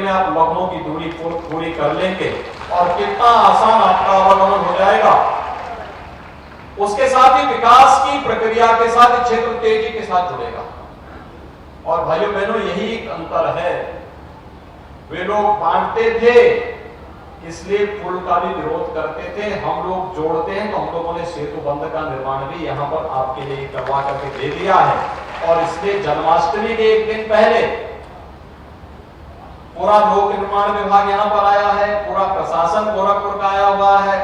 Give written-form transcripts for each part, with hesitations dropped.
में आप लखनऊ की दूरी पूरी कर लेंगे और कितना आसान आपका आवागमन हो जाएगा। उसके साथ ही विकास की प्रक्रिया के साथ क्षेत्र तेजी के साथ जुड़ेगा। और भाइयों बहनों, यही एक अंतर है। वे लोग बांटते थे इसलिए पुल का भी विरोध करते थे, हम लोग जोड़ते हैं तो हम लोगों ने सेतु बंध का निर्माण भी यहां पर आपके लिए करवा करके दे दिया है। और इसलिए जन्माष्टमी के एक दिन पहले पूरा लोक निर्माण विभाग यहां पर आया है, पूरा प्रशासन गोरखपुर का आया हुआ है,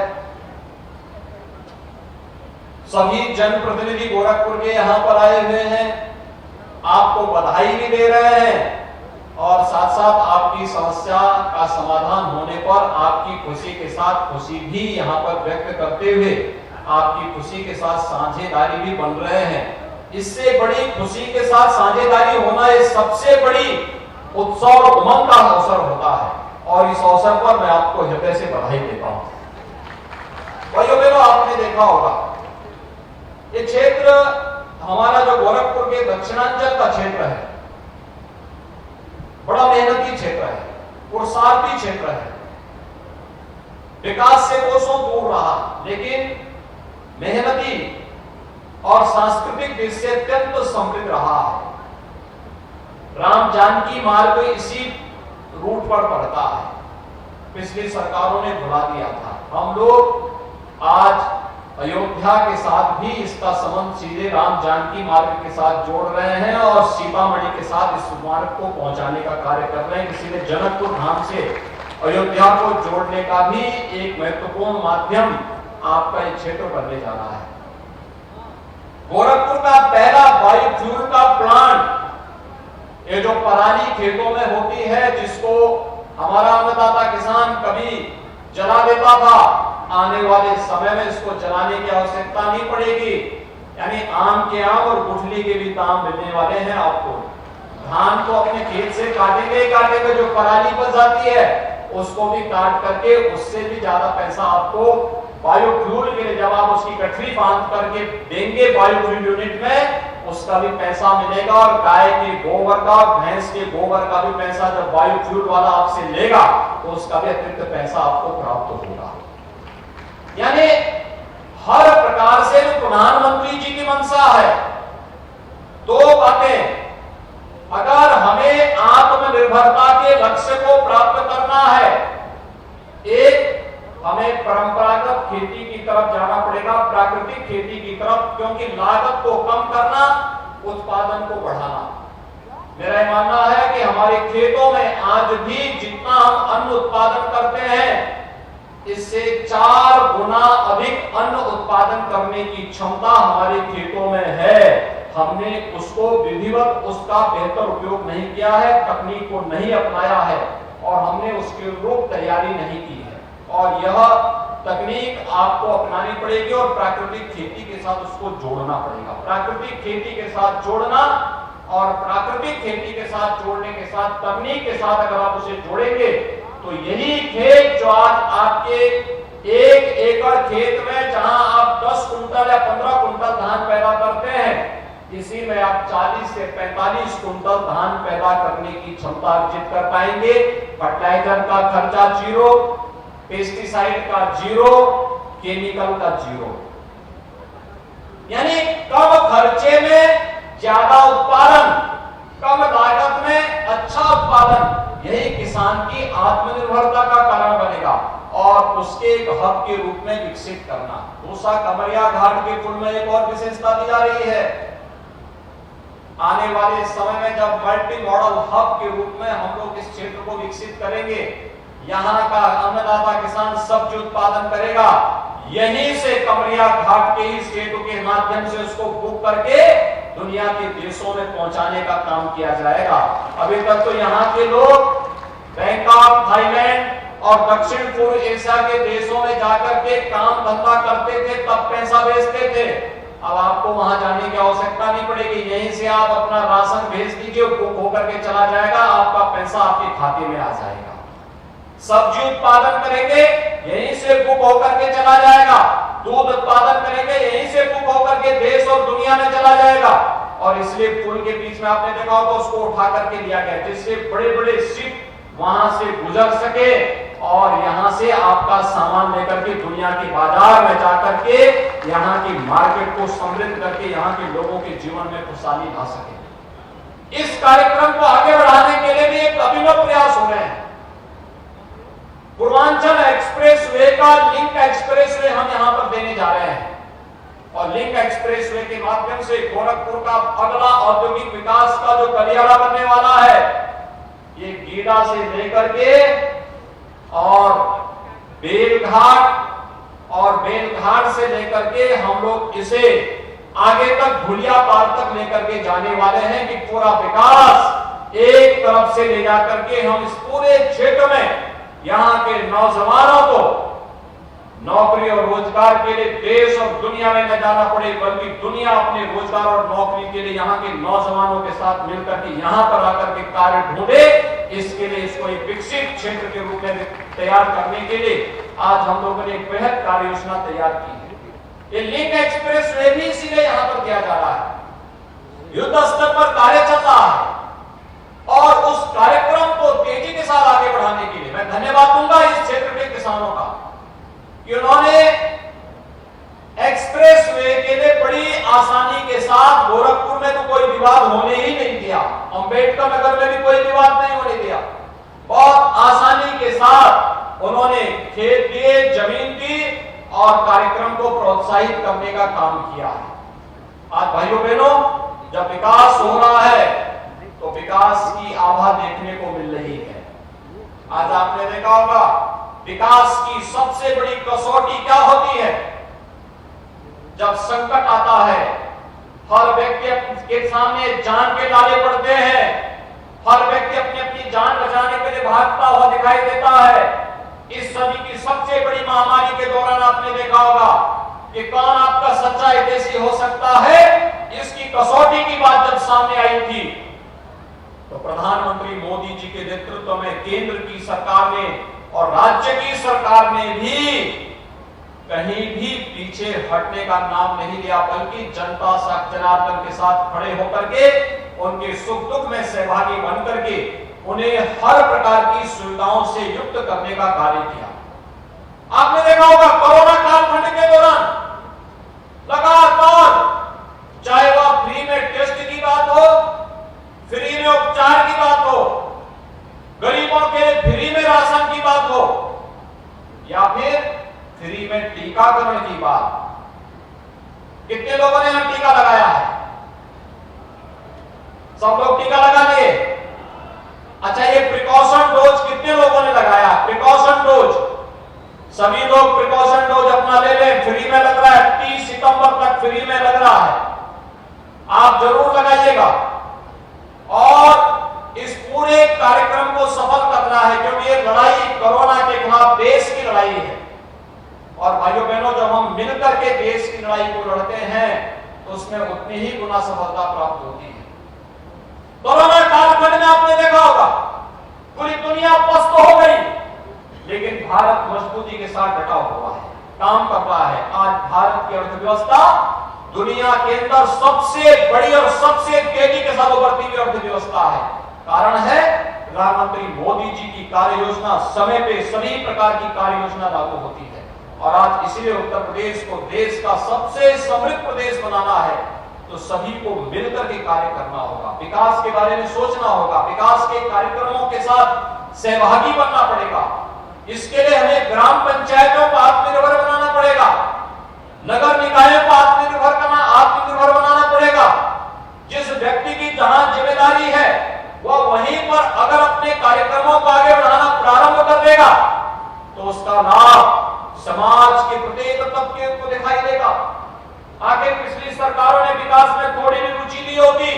सभी जनप्रतिनिधि गोरखपुर के यहां पर आए हुए हैं, आपको बधाई भी दे रहे हैं और साथ साथ आपकी समस्या का समाधान होने पर आपकी खुशी के साथ खुशी भी यहां पर व्यक्त करते हुए आपकी खुशी के साथ साझेदारी भी बन रहे हैं। इससे बड़ी खुशी के साथ साझेदारी होना ये सबसे बड़ी उत्सव और उमंग का अवसर होता है और इस अवसर पर मैं आपको हृदय से बधाई देता हूं। भाइयों बहनों, आपने देखा होगा ये क्षेत्र हमारा जो गोरखपुर के दक्षिणांचल का क्षेत्र है, बड़ा मेहनती क्षेत्र है, पुरुषार्थी क्षेत्र है, विकास से कोसों दूर रहा, लेकिन मेहनती और सांस्कृतिक दृष्टि से अत्यंत समृद्ध रहा है। राम जानकी मार्ग इसी रूट पर पड़ता है, पिछली सरकारों ने भुला दिया था। हम लोग आज अयोध्या के साथ भी इसका संबंध सीधे राम जानकी मार्ग के साथ जोड़ रहे हैं और सीतामढ़ी के साथ इस मार्ग को पहुंचाने का कार्य कर रहे हैं। इसीलिए जनकपुर धाम से अयोध्या को जोड़ने का भी एक महत्वपूर्ण माध्यम आपका ये क्षेत्र बनने जा रहा है। गोरखपुर का पहला बायोफ्यूल का प्लांट, ये जो पराली खेतों में होती है जिसको हमारा अन्नदाता किसान कभी जला देता था, आने वाले समय में इसको जलाने की आवश्यकता नहीं पड़ेगी। यानी आम के आम और गुठली के भी दाम मिलने वाले हैं आपको। धान को अपने खेत से काटेंगे, जो पराली बच जाती है उसको भी काट करके उससे भी ज्यादा पैसा आपको बायोफ्यूल के लिए, जब आप उसकी गठरी बांध करके देंगे बायोफ्यूल यूनिट में, उसका भी पैसा मिलेगा। और गाय के गोबर का और भैंस के गोबर का भी पैसा जब बायोफ्यूल वाला आपसे लेगा तो उसका भी अतिरिक्त पैसा आपको प्राप्त होगा। यानी हर प्रकार से जो प्रधानमंत्री जी की मंशा है, दो बातें, अगर हमें आत्मनिर्भरता के लक्ष्य को प्राप्त करना है, एक हमें परंपरागत खेती की तरफ जाना पड़ेगा, प्राकृतिक खेती की तरफ, क्योंकि लागत को कम करना, उत्पादन को बढ़ाना। मेरा मानना है कि हमारे खेतों में आज भी जितना हम अन्न उत्पादन करते हैं इससे 4 गुना अधिक अन्न उत्पादन करने की क्षमता हमारे खेतों में है। हमने उसको विधिवत उसका बेहतर उपयोग नहीं किया है, तकनीक को नहीं अपनाया है और हमने उसके अनुरूप तैयारी नहीं की है। और यह तकनीक आपको अपनानी पड़ेगी और प्राकृतिक खेती के साथ उसको जोड़ना पड़ेगा। प्राकृतिक खेती के साथ जोड़ना और प्राकृतिक खेती के साथ जोड़ने के साथ तकनीक के साथ अगर आप उसे जोड़ेंगे तो यही खेत जो आज आपके 1 एकड़ खेत में जहां आप 10 कुंटल या 15 कुंटल धान पैदा करते हैं, इसी में आप 40 से 45 कुंटल धान पैदा करने की क्षमता अर्जित कर पाएंगे। फर्टिलाइजर का खर्चा 0, पेस्टिसाइड का 0, केमिकल का 0। यानी कम खर्चे में ज्यादा उत्पादन, कम लागत में अच्छा उत्पादन, यही किसान की आत्मनिर्भरता का कारण बनेगा और उसके एक हब के रूप में विकसित करना। दूसरा, कमरिया घाट के पुल में एक और विशेषता दी जा रही है। आने वाले समय में जब मल्टी मॉडल हब के रूप में हम लोग इस क्षेत्र को विकसित करेंगे, यहाँ का अन्नदाता किसान सब्जी उत्पादन करेगा, यहीं से कमरिया घाट के ही सेतु के माध्यम से उसको बुक करके दुनिया के देशों में पहुंचाने का काम किया जाएगा। अभी तक तो यहाँ के लोग बैंकॉक, थाईलैंड और दक्षिण पूर्व एशिया के देशों में जाकर के काम धंधा करते थे, तब पैसा भेजते थे। अब आपको वहां जाने की आवश्यकता नहीं पड़ेगी, यहीं से आप अपना राशन भेज दीजिए, बुक होकर के चला जाएगा, आपका पैसा आपके खाते में आ जाएगा। सब्जी उत्पादन करेंगे, यहीं से बुक होकर के चला जाएगा। दूध उत्पादन करेंगे, यहीं से बुक होकर के देश और दुनिया में चला जाएगा। और इसलिए पुल के बीच में आपने देखा होगा उसको उठा करके लिया गया, जिससे बड़े बड़े शिप वहां से गुजर सके और यहां से आपका सामान लेकर के दुनिया के बाजार में जाकर के यहां की मार्केट को समृद्ध करके यहां के लोगों के जीवन में खुशहाली ला सके। इस कार्यक्रम को आगे बढ़ाने के लिए भी एक अभिनव प्रयास हो रहे हैं। पूर्वांचल एक्सप्रेसवे का लिंक एक्सप्रेसवे हम यहां पर देने जा रहे हैं और लिंक एक्सप्रेसवे के माध्यम से गोरखपुर का अगला औद्योगिक विकास का जो गलियारा बनने वाला है, ये गीडा से लेकर के और बेलघाट से लेकर के हम लोग इसे आगे तक भुलिया पार तक लेकर के जाने वाले हैं कि पूरा विकास एक तरफ से ले जाकर के हम इस पूरे क्षेत्र में यहां के नौजवानों को नौकरी और रोजगार के लिए देश और दुनिया में न जाना पड़े, बल्कि दुनिया अपने रोजगार और नौकरी के लिए यहाँ के नौजवानों के साथ मिलकर के यहाँ पर आकर के कार्य ढूंढे। इसके लिए इसको एक विकसित क्षेत्र के रूप में तैयार करने के लिए आज हम लोगों ने एक बेहद कार्य योजना तैयार की है। ये लिंक एक्सप्रेस वे भी इसीलिए यहाँ पर किया जा रहा है। युद्ध स्तर पर कार्य चल रहा है और उस कार्यक्रम को तेजी के साथ आगे बढ़ाने के लिए मैं धन्यवाद दूंगा इस क्षेत्र के किसानों का कि उन्होंने एक्सप्रेस वे के लिए बड़ी आसानी के साथ गोरखपुर में तो कोई विवाद होने ही नहीं दिया, अंबेडकर नगर में भी कोई विवाद नहीं होने दिया। बहुत आसानी के साथ उन्होंने खेत दिए, जमीन दी और कार्यक्रम को प्रोत्साहित करने का काम किया है। आज भाइयों बहनों, जब विकास हो रहा है तो विकास की आभा देखने को मिल रही है। आज आपने देखा होगा विकास की सबसे बड़ी कसौटी क्या होती है? जब संकट आता है, हर व्यक्ति के सामने जान के लाले पड़ते हैं, हर व्यक्ति अपनी अपनी जान बचाने के लिए भागता हुआ दिखाई देता है। इस सदी की सबसे बड़ी महामारी के दौरान आपने देखा होगा कि कौन आपका सच्चा हितैषी हो सकता है। इसकी कसौटी की बात जब सामने आई थी तो प्रधानमंत्री मोदी जी के नेतृत्व में केंद्र की सरकार ने और राज्य की सरकार ने भी कहीं भी पीछे हटने का नाम नहीं लिया, बल्कि जनता जनार्दन के साथ खड़े होकर के उनके सुख दुख में सहभागी बनकर के उन्हें हर प्रकार की सुविधाओं से युक्त करने का कार्य किया। आपने देखा होगा कोरोना कालखंड के दौरान लगातार, चाहे वह फ्री में टेस्ट की बात हो, फ्री में उपचार की बात हो, गरीबों के लिए फ्री में राशन की बात हो या फिर फ्री में टीकाकरण की बात, कितने लोगों ने यहां टीका लगाया है? सब लोग टीका लगा लिए। अच्छा, ये प्रिकॉशन डोज कितने लोगों ने लगाया? प्रिकॉशन डोज सभी लोग प्रिकॉशन डोज अपना ले लें, फ्री में लग रहा है, 30 सितंबर तक फ्री में लग रहा है। आप जरूर लगाइएगा और इस पूरे कार्यक्रम को सफल करना है, क्योंकि ये लड़ाई कोरोना के खिलाफ देश की लड़ाई है। और भाइयों बहनों, जब हम मिलकर के देश की लड़ाई को लड़ते हैं तो उसमें उतनी ही गुना सफलता प्राप्त होती है। कोरोना कालखंड में आपने देखा होगा पूरी दुनिया पस्त हो गई, लेकिन भारत मजबूती के साथ डटा हुआ है, काम कर रहा है। आज भारत की अर्थव्यवस्था दुनिया के अंदर सबसे बड़ी और सबसे तेजी के साथ उभरती हुई अर्थव्यवस्था है। कारण है प्रधानमंत्री मोदी जी की कार्य योजना, समय पे सभी प्रकार की कार्य योजना लागू होती है। और आज इसलिए उत्तर प्रदेश को देश का सबसे समृद्ध प्रदेश बनाना है तो सभी को मिलकर के कार्य करना होगा, विकास के बारे में सोचना होगा, विकास के कार्यक्रमों के साथ सहभागी बनना पड़ेगा। इसके लिए हमें ग्राम पंचायतों को आत्मनिर्भर बनाना पड़ेगा, नगर निकायों को आत्मनिर्भर बनाना पड़ेगा। जिस व्यक्ति की जहां जिम्मेदारी है वह वहीं पर अगर अपने कार्यक्रमों को आगे बढ़ाना प्रारंभ कर देगा तो उसका लाभ समाज के प्रत्येक तबके को दिखाई देगा। आगे पिछली सरकारों ने विकास में थोड़ी भी रुचि ली होती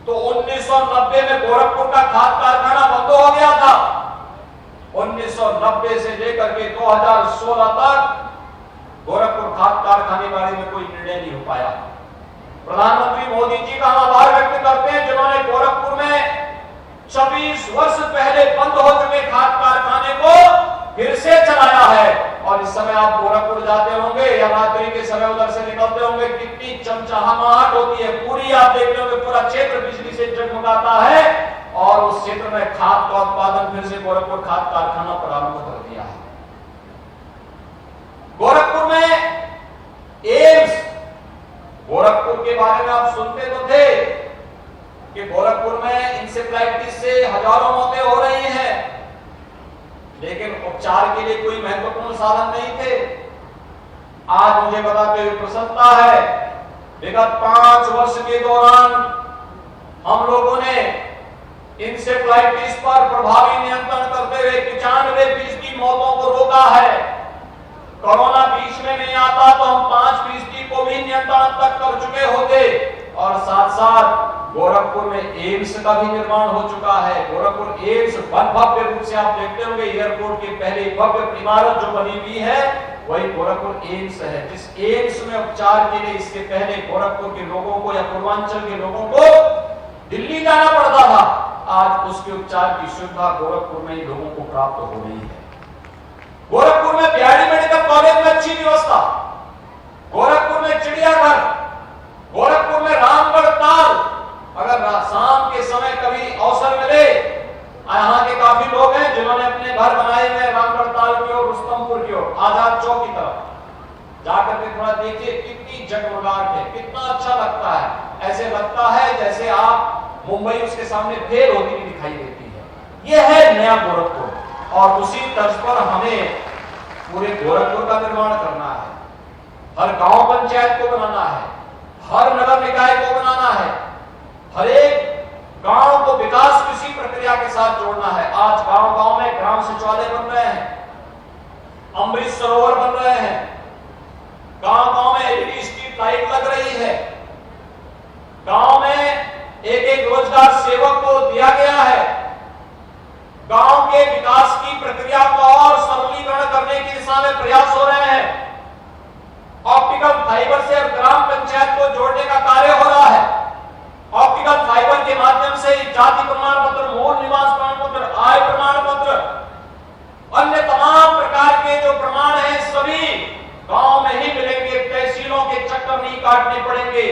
तो 1990 में गोरखपुर का खाद कारखाना बंद हो गया था। 1990 से लेकर के 2016 तक गोरखपुर खाद कारखाने बारे में कोई निर्णय नहीं हो पाया। प्रधानमंत्री मोदी जी का हम आभार व्यक्त करते हैं जिन्होंने गोरखपुर में 26 वर्ष पहले बंद हो चुके खाद कारखाने को फिर से चलाया है। और इस समय आप गोरखपुर जाते होंगे या रात्रि के समय उधर से निकलते होंगे, कितनी चमचमाहट होती है, पूरी आप देखते होंगे पूरा क्षेत्र बिजली से जगमगाता है। और और उस क्षेत्र में खाद का उत्पादन फिर से गोरखपुर खाद कारखाना प्रारंभ कर दिया है। गोरखपुर में एम्स, गोरखपुर के बारे में आप सुनते तो थे कि गोरखपुर में इंसेफ्लाइटिस से हजारों मौतें हो रही हैं, लेकिन उपचार के लिए कोई महत्वपूर्ण साधन नहीं थे। आज मुझे बताते हुए प्रसन्नता है, विगत 5 वर्ष के दौरान हम लोगों ने इंसेफ्लाइटिस पर प्रभावी नियंत्रण करते हुए 95% मौतों को रोका है। कोरोना बीच में नहीं आता तो हम 5% को भी नियंत्रण तक कर चुके होते, और साथ साथ गोरखपुर में एम्स का भी निर्माण हो चुका है। गोरखपुर एम्स भव्य रूप से आप देखते होंगे, एयरपोर्ट के पहले भव्य इमारत जो बनी हुई है वही गोरखपुर एम्स है, जिस एम्स में उपचार के लिए इससे पहले गोरखपुर के लोगों को या पूर्वांचल के लोगों को दिल्ली जाना पड़ता था। आज उसके उपचार की सुविधा गोरखपुर में ही लोगों को प्राप्त हो रही है। गोरखपुर में बिहारी मेडिकल कॉलेज में अच्छी व्यवस्था, गोरखपुर में चिड़ियाघर, गोरखपुर में रामगढ़ ताल। अगर शाम के समय कभी अवसर मिले, यहाँ के काफी लोग हैं जिन्होंने अपने घर बनाए हुए रामगढ़ ताल की ओर, रुस्तमपुर की ओर, आजाद चौक की तरफ जाकर के थोड़ा देखिए, कितनी जगमगाहट है, कितना अच्छा लगता है। ऐसे लगता है जैसे आप मुंबई उसके सामने फेल होती हुई दिखाई देती है। यह है नया गोरखपुर, और उसी तर्ज पर हमें पूरे गोरखपुर का निर्माण करना है। हर गांव पंचायत को बनाना है, हर नगर निकाय को बनाना है, हर एक गांव को विकास किसी प्रक्रिया के साथ जोड़ना है। आज गांव-गांव में ग्राम सचिवालय बन रहे हैं, अमृत सरोवर बन रहे हैं, गांव-गांव में एलईडी स्ट्रीट लाइट लग रही है, गांव में एक रोजगार सेवक को दिया गया है। गांव के विकास की प्रक्रिया को और सरलीकरण करने की दिशा में प्रयास हो रहे हैं। ऑप्टिकल फाइबर से ग्राम पंचायत को जोड़ने का कार्य हो रहा है। ऑप्टिकल फाइबर के माध्यम से जाति प्रमाण पत्र, मूल निवास प्रमाण पत्र, आय प्रमाण पत्र, अन्य तमाम प्रकार के जो प्रमाण हैं सभी गांव में ही मिलेंगे। तहसीलों के चक्कर नहीं काटने पड़ेंगे,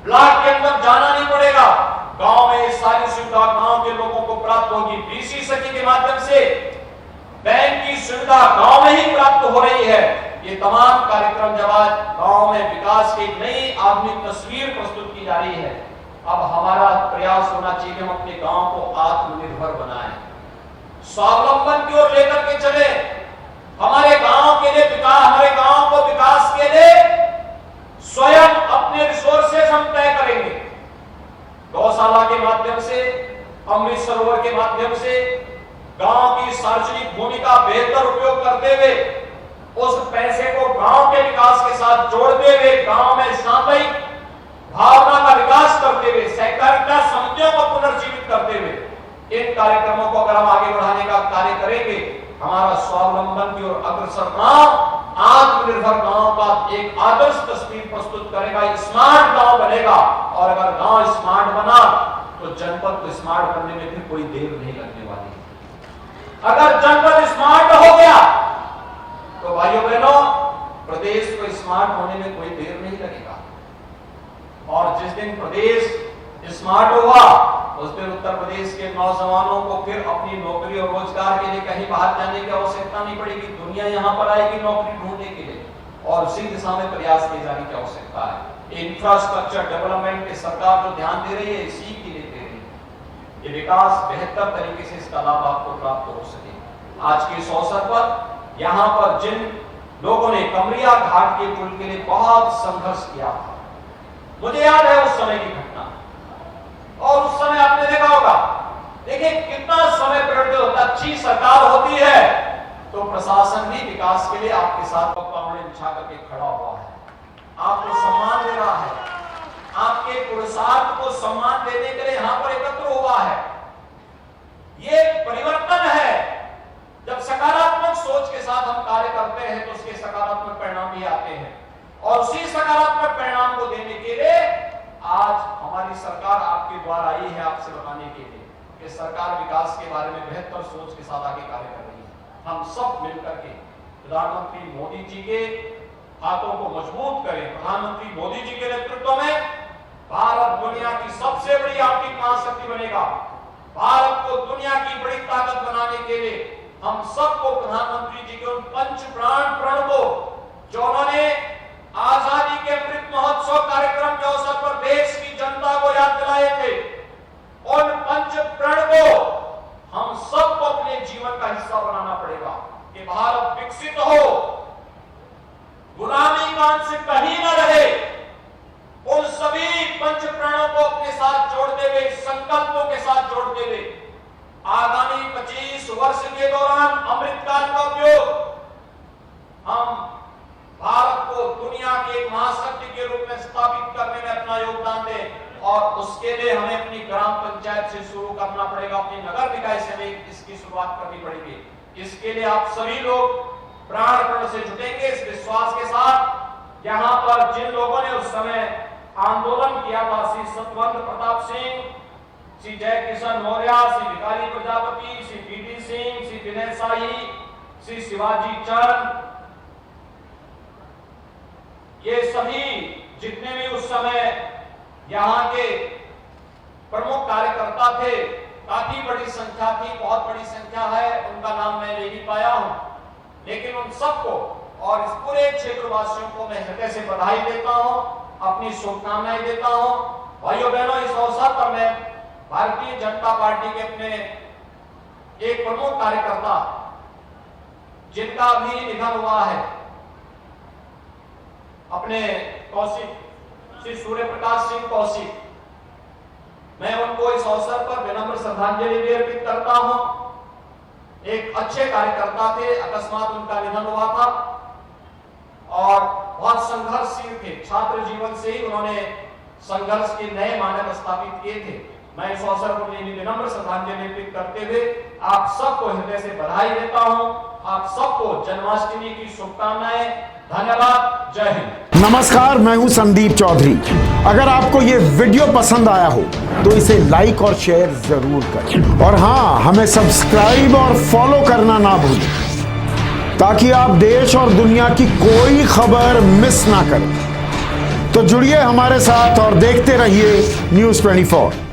ब्लॉक के अंदर जाना नहीं पड़ेगा। गांव में ये सारी सुविधा गांव के लोगों को प्राप्त होगी। बीसी सखी के माध्यम से बैंक की सुविधा गांव में ही प्राप्त हो रही है। ये तमाम कार्यक्रम जब आज गांव में विकास की नई आधुनिक तस्वीर प्रस्तुत की जा रही है, अब हमारा प्रयास होना चाहिए हम अपने गांव को आत्मनिर्भर बनाएं, स्वावलंबन की ओर लेकर के चले। हमारे गांव के लिए विकास, हमारे गांव को विकास के लिए स्वयं अपने रिसोर्सेज हम तय करेंगे। गौशाला के माध्यम से, अमृत सरोवर के माध्यम से गांव की सार्वजनिक भूमि का बेहतर उपयोग करते हुए उस पैसे को गांव के विकास के साथ जोड़ते हुए, गांव में सामाजिक भावना का विकास करते हुए, सहकारिता समितियों को पुनर्जीवित करते हुए इन कार्यक्रमों को अगर हम आगे बढ़ाने का कार्य करेंगे, हमारा स्वावलंबन की ओर अग्रसर गांव, आत्मनिर्भर गांव का एक आदर्श तस्वीर प्रस्तुत करेगा, स्मार्ट गांव बनेगा। और अगर गांव स्मार्ट बना तो जनपद को स्मार्ट बनने में भी कोई देर नहीं लगने वाली। अगर जनपद स्मार्ट हो गया तो भाइयों बहनों, प्रदेश को स्मार्ट होने में कोई देर नहीं लगेगा। और जिस दिन प्रदेश स्मार्ट होगा उस दिन उत्तर प्रदेश के नौजवानों को फिर अपनी नौकरी और रोजगार के लिए कहीं बाहर जाने की आवश्यकता नहीं पड़ेगी। दुनिया यहां पर आएगी नौकरी ढूंढने के लिए, और उसी दिशा में प्रयास किए जाने की आवश्यकता है। इंफ्रास्ट्रक्चर डेवलपमेंट की सरकार जो ध्यान दे रही है, इसी के लिए दे रही है। ये विकास बेहतर तरीके से इसका लाभ आपको प्राप्त हो सके। आज के इस अवसर पर यहाँ पर जिन लोगों ने कमरिया घाट के पुल के लिए बहुत संघर्ष किया था, मुझे याद है उस समय की घटना, और उस समय आपने देखा होगा, देखिए कितना समय परिवर्तित होता। अच्छी सरकार होती है तो प्रशासन भी विकास के लिए आपके साथ पावड़े बिछा करके खड़ा हुआ है, आपको सम्मान दे रहा है, आपके पुरुषार्थ को सम्मान देने के लिए यहां पर एकत्र हुआ है। ये परिवर्तन है। जब सकारात्मक सोच के साथ हम कार्य करते हैं तो उसके सकारात्मक परिणाम भी आते हैं, और उसी सकारात्मक परिणाम को देने के लिए आज हमारी सरकार आपके द्वारा आई है, आपसे बताने के लिए कि सरकार विकास के बारे में बेहतर सोच के साथ आगे कार्य कर रही है। हम सब मिलकर के प्रधानमंत्री मोदी जी के हाथों को मजबूत करें। प्रधानमंत्री मोदी जी के नेतृत्व में भारत दुनिया की सबसे बड़ी आर्थिक महाशक्ति बनेगा। भारत को दुनिया की बड़ी ताकत बनाने के लिए हम सबको प्रधानमंत्री जी के उन पंच प्राण प्रण को, जो उन्होंने आजादी के अमृत महोत्सव कार्यक्रम के अवसर पर देश की जनता को याद दिलाए थे, उन पंच प्रण को हम सबको अपने जीवन का हिस्सा बनाना पड़ेगा कि भारत विकसित हो, गुलामी का अंश कहीं न रहे। उन सभी पंच प्रणों को अपने साथ जोड़ते हुए, संकल्पों के साथ जोड़ते हुए आगामी 25 वर्ष के दौरान अमृतकाल का उपयोग हम भारत को दुनिया के एक महाशक्ति के रूप में स्थापित करने में अपना योगदान दें। और उसके लिए हमें अपनी ग्राम पंचायत से शुरू करना पड़ेगा, अपनी नगर निकाय से हमें इसकी शुरुआत करनी पड़ेगी। इसके लिए आप सभी लोग प्राण से जुटेंगे इस विश्वास के साथ। यहाँ पर जिन लोगों ने उस समय आंदोलन किया था, श्री सतवंत प्रताप सिंह, श्री जय किशन मौर्य, श्री भिखारी प्रजापति, श्री बीडी सिंह, श्री विनय शाही, श्री शिवाजी चंद, ये सभी जितने भी उस समय यहाँ के प्रमुख कार्यकर्ता थे, काफी बड़ी संख्या थी, बहुत बड़ी संख्या है, उनका नाम मैं ले नहीं पाया हूं, लेकिन उन सबको और इस पूरे क्षेत्रवासियों को मैं हृदय से बधाई देता हूं, अपनी शुभकामनाएं देता हूं। भाइयों बहनों, इस अवसर पर मैं भारतीय जनता पार्टी के अपने एक प्रमुख कार्यकर्ता जिनका अभी निधन हुआ है, अपने कौशिक, श्री सूर्य प्रकाश सिंह कौशिक, मैं उनको इस अवसर पर विनम्र श्रद्धांजलि भी अर्पित करता हूं। एक अच्छे कार्यकर्ता थे, अकस्मात उनका निधन हुआ था और बहुत संघर्षशील थे। छात्र जीवन से ही उन्होंने संघर्ष के नए मानक स्थापित किए थे। मैं इस अवसर पर विनम्र श्रद्धांजलि अर्पित करते हुए आप सबको हृदय से बधाई देता हूं। आप सबको जन्माष्टमी की शुभकामनाएं। धन्यवाद। जय हिंद। नमस्कार, मैं हूं संदीप चौधरी। अगर आपको ये वीडियो पसंद आया हो तो इसे लाइक और शेयर जरूर करें और हाँ, हमें सब्सक्राइब और फॉलो करना ना भूलें ताकि आप देश और दुनिया की कोई खबर मिस ना करें। तो जुड़िए हमारे साथ और देखते रहिए News 24।